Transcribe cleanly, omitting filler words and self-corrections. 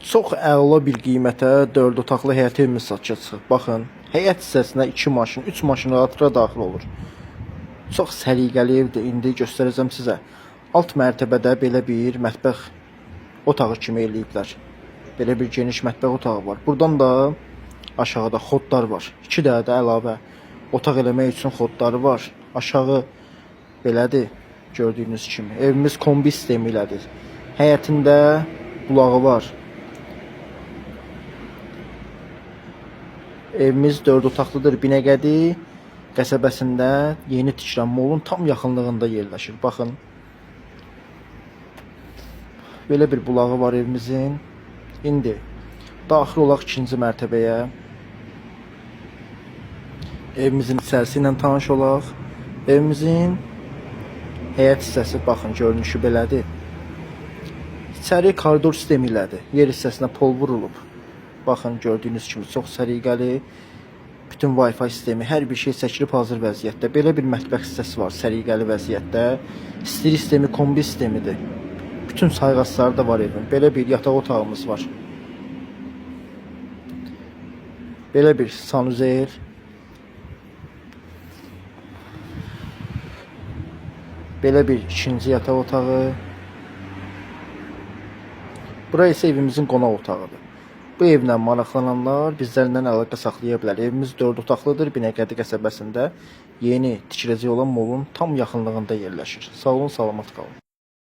Çox əla bir qiymətə 4 otaqlı həyət evimiz satışa çıxıb. Baxın, həyət hissəsinə 2 maşın, 3 maşın rahat-rahat daxil olur. Çox səliqəli evdir. İndi göstərəcəm sizə. Alt mərtəbədə belə bir mətbəx otağı kimi eləyiblər. Belə bir geniş mətbəx otağı var. Buradan da aşağıda xodlar var. 2 dənə də əlavə otaq eləmək üçün xodları var. Aşağı belədir, gördüyünüz kimi. Evimiz kombi sistemi ilədir. Həyətində bulağı var. Evimiz 4 otaqlıdır. Binəqədi qəsəbəsində yeni tikilən molun tam yaxınlığında yerləşir. Baxın. Belə bir bulağı var evimizin. İndi daxil olaq 2-ci mərtəbəyə. Evimizin içərisi ilə tanış olaq. Evimizin həyət hissəsi baxın, görünüşü belədir. İçəri koridor sistemi ilədir. Yer hissəsinə pol vurulub. Baxın, gördüyünüz kimi çox səliqəli. Bütün Wi-Fi sistemi, hər bir şey çəkilib hazır vəziyyətdə. Belə bir mətbəx hissəsi var, səliqəli vəziyyətdə. İstiri sistemi, kombi sistemidir. Bütün sayğacları da var evin. Belə bir yataq otağımız var. Belə bir sanuzel. Belə bir ikinci yataq otağı. Bura isə evimizin qonaq otağıdır. Bu evlə maraqlananlar bizlərlə əlaqə saxlaya bilər. Evimiz 4 otaqlıdır. Binəqədi qəsəbəsində yeni tikiləcək olan molun tam yaxınlığında yerləşir. Sağ olun, salamat qalın.